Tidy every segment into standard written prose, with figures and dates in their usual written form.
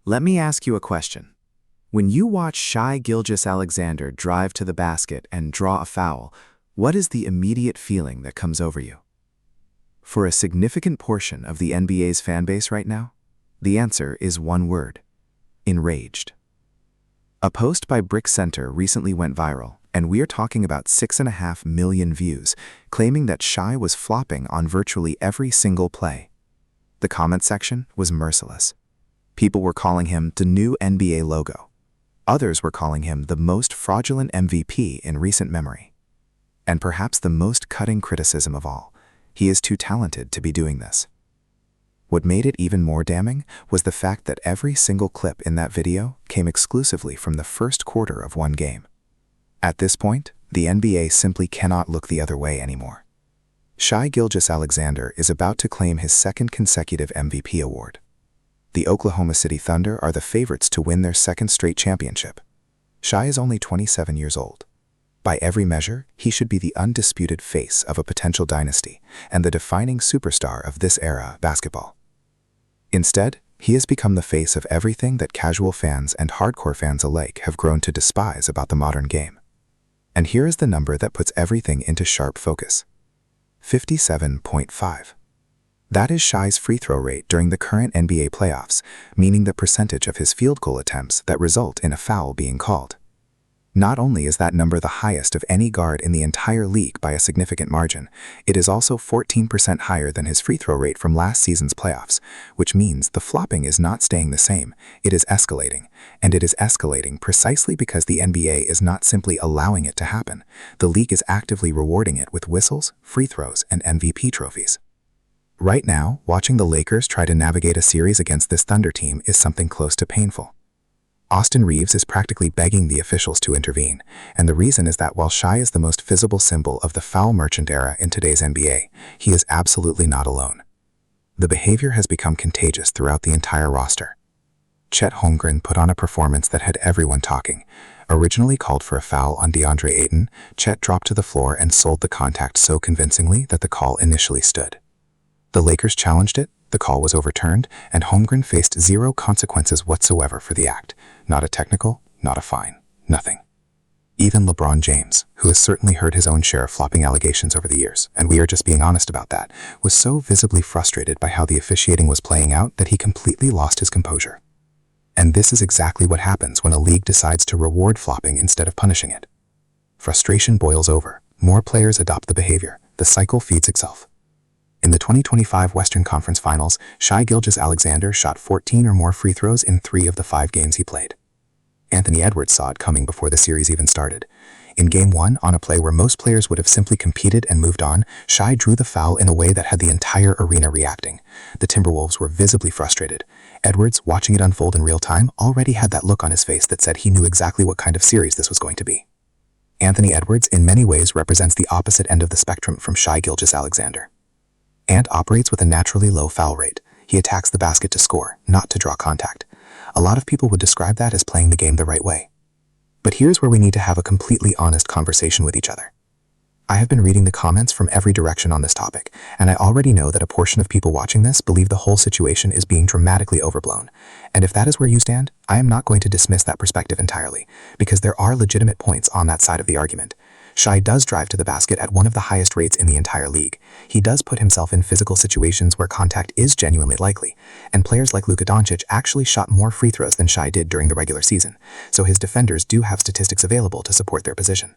Let me ask you a question. When you watch Shai Gilgeous-Alexander drive to the basket and draw a foul, what is the immediate feeling that comes over you? For a significant portion of the NBA's fan base right now, the answer is one word: enraged. A post by Brick Center recently went viral, and we're talking about 6.5 million views, claiming that Shai was flopping on virtually every single play. The comment section was merciless. People were calling him the new NBA logo. Others were calling him the most fraudulent MVP in recent memory. And perhaps the most cutting criticism of all: he is too talented to be doing this. What made it even more damning was the fact that every single clip in that video came exclusively from the first quarter of one game. At this point, the NBA simply cannot look the other way anymore. Shai Gilgeous-Alexander is about to claim his second consecutive MVP award. The Oklahoma City Thunder are the favorites to win their second straight championship. Shai is only 27 years old. By every measure, he should be the undisputed face of a potential dynasty and the defining superstar of this era of basketball. Instead, he has become the face of everything that casual fans and hardcore fans alike have grown to despise about the modern game. And here is the number that puts everything into sharp focus: 57.5. That is Shai's free throw rate during the current NBA playoffs, meaning the percentage of his field goal attempts that result in a foul being called. Not only is that number the highest of any guard in the entire league by a significant margin, it is also 14% higher than his free throw rate from last season's playoffs, which means the flopping is not staying the same, it is escalating. And it is escalating precisely because the NBA is not simply allowing it to happen. The league is actively rewarding it with whistles, free throws, and MVP trophies. Right now, watching the Lakers try to navigate a series against this Thunder team is something close to painful. Austin Reeves is practically begging the officials to intervene, and the reason is that while Shai is the most visible symbol of the foul merchant era in today's NBA, he is absolutely not alone. The behavior has become contagious throughout the entire roster. Chet Holmgren put on a performance that had everyone talking. Originally called for a foul on DeAndre Ayton, Chet dropped to the floor and sold the contact so convincingly that the call initially stood. The Lakers challenged it, the call was overturned, and Holmgren faced zero consequences whatsoever for the act. Not a technical, not a fine, nothing. Even LeBron James, who has certainly heard his own share of flopping allegations over the years, and we are just being honest about that, was so visibly frustrated by how the officiating was playing out that he completely lost his composure. And this is exactly what happens when a league decides to reward flopping instead of punishing it. Frustration boils over, more players adopt the behavior, the cycle feeds itself. In the 2025 Western Conference Finals, Shai Gilgeous-Alexander shot 14 or more free throws in 3 of the 5 games he played. Anthony Edwards saw it coming before the series even started. In Game 1, on a play where most players would have simply competed and moved on, Shai drew the foul in a way that had the entire arena reacting. The Timberwolves were visibly frustrated. Edwards, watching it unfold in real time, already had that look on his face that said he knew exactly what kind of series this was going to be. Anthony Edwards, in many ways, represents the opposite end of the spectrum from Shai Gilgeous-Alexander. Ant operates with a naturally low foul rate. He attacks the basket to score, not to draw contact. A lot of people would describe that as playing the game the right way. But here's where we need to have a completely honest conversation with each other. I have been reading the comments from every direction on this topic, and I already know that a portion of people watching this believe the whole situation is being dramatically overblown. And if that is where you stand, I am not going to dismiss that perspective entirely, because there are legitimate points on that side of the argument. Shai does drive to the basket at one of the highest rates in the entire league. He does put himself in physical situations where contact is genuinely likely, and players like Luka Doncic actually shot more free throws than Shai did during the regular season, so his defenders do have statistics available to support their position.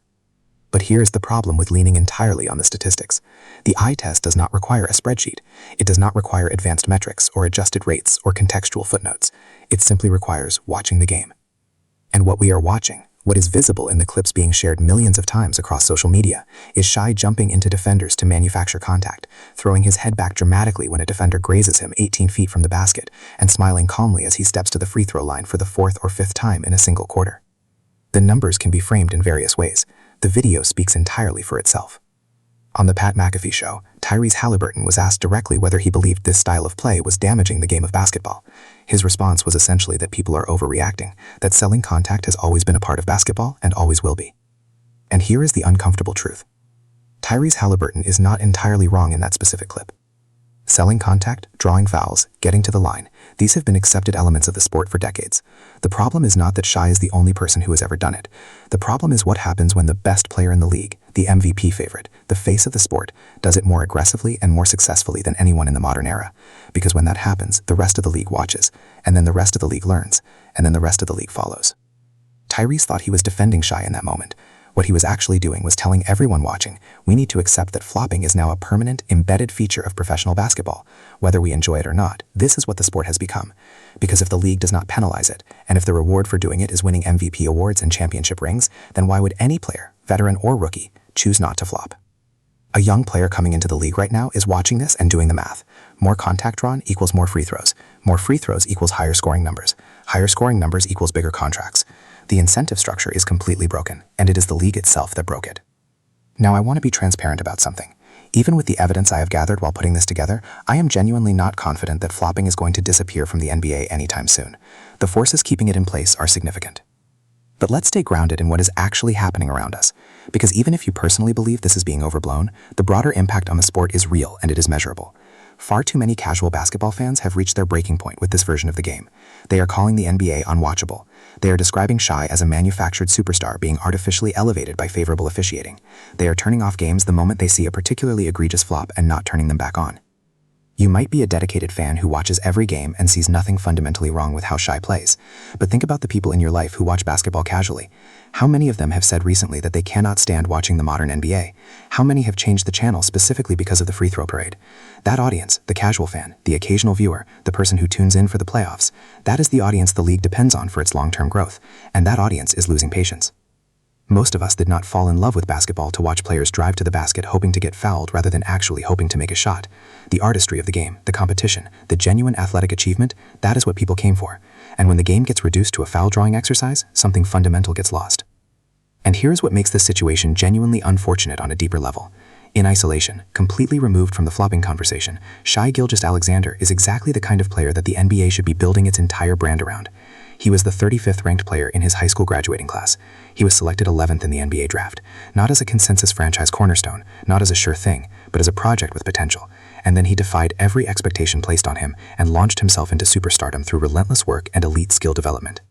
But here's the problem with leaning entirely on the statistics. The eye test does not require a spreadsheet. It does not require advanced metrics or adjusted rates or contextual footnotes. It simply requires watching the game. And what we are watching, what is visible in the clips being shared millions of times across social media, is Shai jumping into defenders to manufacture contact, throwing his head back dramatically when a defender grazes him 18 feet from the basket, and smiling calmly as he steps to the free throw line for the 4th or 5th time in a single quarter. The numbers can be framed in various ways. The video speaks entirely for itself. On the Pat McAfee show, Tyrese Halliburton was asked directly whether he believed this style of play was damaging the game of basketball. His response was essentially that people are overreacting, that selling contact has always been a part of basketball and always will be. And here is the uncomfortable truth. Tyrese Halliburton is not entirely wrong in that specific clip. Selling contact, drawing fouls, getting to the line, These have been accepted elements of the sport for decades. The problem is not that Shai is the only person who has ever done it. The problem is what happens when the best player in the league, the MVP favorite, the face of the sport, does it more aggressively and more successfully than anyone in the modern era. Because when that happens, the rest of the league watches, and then the rest of the league learns, and then the rest of the league follows. Tyrese thought he was defending Shai in that moment. What he was actually doing was telling everyone watching, we need to accept that flopping is now a permanent, embedded feature of professional basketball. Whether we enjoy it or not, this is what the sport has become. Because if the league does not penalize it, and if the reward for doing it is winning MVP awards and championship rings, then why would any player, veteran or rookie, choose not to flop? A young player coming into the league right now is watching this and doing the math. More contact drawn equals more free throws. More free throws equals higher scoring numbers. Higher scoring numbers equals bigger contracts. The incentive structure is completely broken, and it is the league itself that broke it. Now I want to be transparent about something. Even with the evidence I have gathered while putting this together, I am genuinely not confident that flopping is going to disappear from the NBA anytime soon. The forces keeping it in place are significant. But let's stay grounded in what is actually happening around us. Because even if you personally believe this is being overblown, the broader impact on the sport is real and it is measurable. Far too many casual basketball fans have reached their breaking point with this version of the game. They are calling the NBA unwatchable. They are describing Shai as a manufactured superstar being artificially elevated by favorable officiating. They are turning off games the moment they see a particularly egregious flop and not turning them back on. You might be a dedicated fan who watches every game and sees nothing fundamentally wrong with how Shai plays. But think about the people in your life who watch basketball casually. How many of them have said recently that they cannot stand watching the modern NBA? How many have changed the channel specifically because of the free throw parade? That audience, the casual fan, the occasional viewer, the person who tunes in for the playoffs, that is the audience the league depends on for its long-term growth, and that audience is losing patience. Most of us did not fall in love with basketball to watch players drive to the basket hoping to get fouled rather than actually hoping to make a shot. The artistry of the game, the competition, the genuine athletic achievement, that is what people came for. And when the game gets reduced to a foul drawing exercise, something fundamental gets lost. And here's what makes this situation genuinely unfortunate on a deeper level. In isolation, completely removed from the flopping conversation, Shai Gilgeous-Alexander is exactly the kind of player that the NBA should be building its entire brand around. He was the 35th ranked player in his high school graduating class. He was selected 11th in the NBA draft, not as a consensus franchise cornerstone, not as a sure thing, but as a project with potential. And then he defied every expectation placed on him and launched himself into superstardom through relentless work and elite skill development.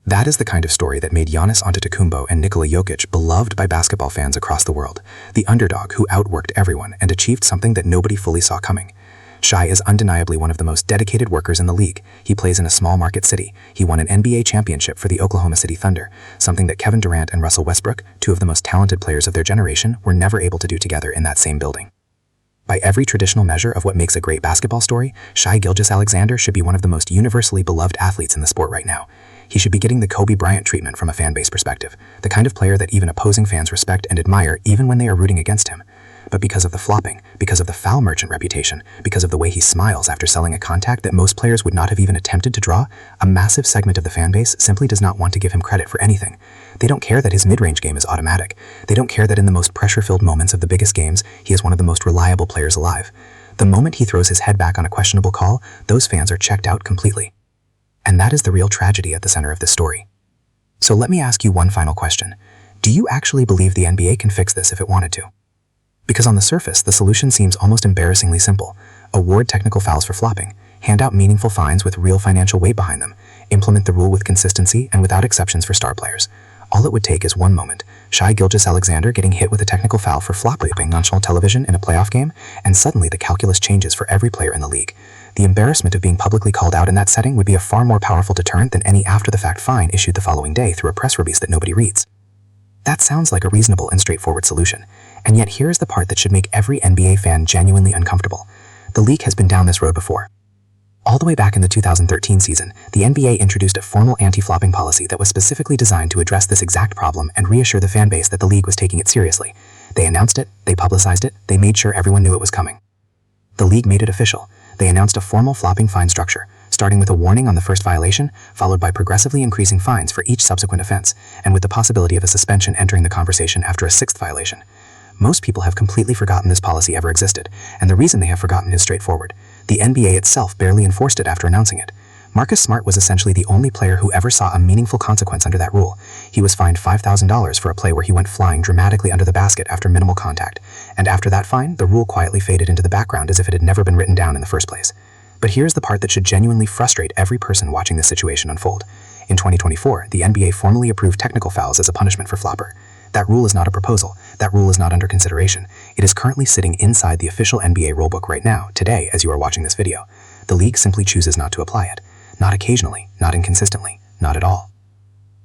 That is the kind of story that made Giannis Antetokounmpo and Nikola Jokic beloved by basketball fans across the world, the underdog who outworked everyone and achieved something that nobody fully saw coming. Shai is undeniably one of the most dedicated workers in the league. He plays in a small market city. He won an NBA championship for the Oklahoma City Thunder, something that Kevin Durant and Russell Westbrook, two of the most talented players of their generation, were never able to do together in that same building. By every traditional measure of what makes a great basketball story, Shai Gilgeous-Alexander should be one of the most universally beloved athletes in the sport right now. He should be getting the Kobe Bryant treatment from a fan base perspective, the kind of player that even opposing fans respect and admire even when they are rooting against him. But because of the flopping, because of the foul merchant reputation, because of the way he smiles after selling a contact that most players would not have even attempted to draw, a massive segment of the fan base simply does not want to give him credit for anything. They don't care that his mid-range game is automatic. They don't care that in the most pressure-filled moments of the biggest games, he is one of the most reliable players alive. The moment he throws his head back on a questionable call, those fans are checked out completely. And that is the real tragedy at the center of this story. So let me ask you one final question. Do you actually believe the NBA can fix this if it wanted to? Because on the surface, the solution seems almost embarrassingly simple. Award technical fouls for flopping, hand out meaningful fines with real financial weight behind them, implement the rule with consistency and without exceptions for star players. All it would take is one moment, Shai Gilgeous-Alexander getting hit with a technical foul for flopping on national television in a playoff game, and suddenly the calculus changes for every player in the league. The embarrassment of being publicly called out in that setting would be a far more powerful deterrent than any after-the-fact fine issued the following day through a press release that nobody reads. That sounds like a reasonable and straightforward solution, and yet here is the part that should make every NBA fan genuinely uncomfortable. The league has been down this road before. All the way back in the 2013 season, the NBA introduced a formal anti-flopping policy that was specifically designed to address this exact problem and reassure the fan base that the league was taking it seriously. They announced it, they publicized it, they made sure everyone knew it was coming. The league made it official. They announced a formal flopping fine structure, starting with a warning on the first violation, followed by progressively increasing fines for each subsequent offense, and with the possibility of a suspension entering the conversation after a sixth violation. Most people have completely forgotten this policy ever existed, and the reason they have forgotten is straightforward. The NBA itself barely enforced it after announcing it. Marcus Smart was essentially the only player who ever saw a meaningful consequence under that rule. He was fined $5,000 for a play where he went flying dramatically under the basket after minimal contact, and after that fine, the rule quietly faded into the background as if it had never been written down in the first place. But here's the part that should genuinely frustrate every person watching this situation unfold. In 2024, the NBA formally approved technical fouls as a punishment for flopper. That rule is not a proposal. That rule is not under consideration. It is currently sitting inside the official NBA rulebook right now, today, as you are watching this video. The league simply chooses not to apply it. Not occasionally, not inconsistently, not at all.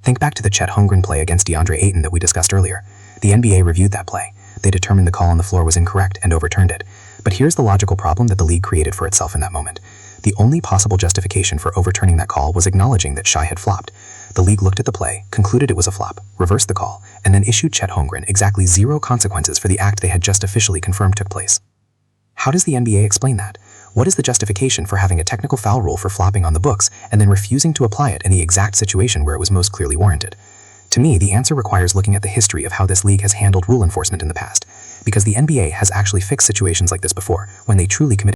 Think back to the Chet Holmgren play against DeAndre Ayton that we discussed earlier. The NBA reviewed that play. They determined the call on the floor was incorrect and overturned it. But here's the logical problem that the league created for itself in that moment. The only possible justification for overturning that call was acknowledging that Shai had flopped. The league looked at the play, concluded it was a flop, reversed the call, and then issued Chet Holmgren exactly 0 consequences for the act they had just officially confirmed took place. How does the NBA explain that? What is the justification for having a technical foul rule for flopping on the books and then refusing to apply it in the exact situation where it was most clearly warranted? To me, the answer requires looking at the history of how this league has handled rule enforcement in the past, because the NBA has actually fixed situations like this before, when they truly committed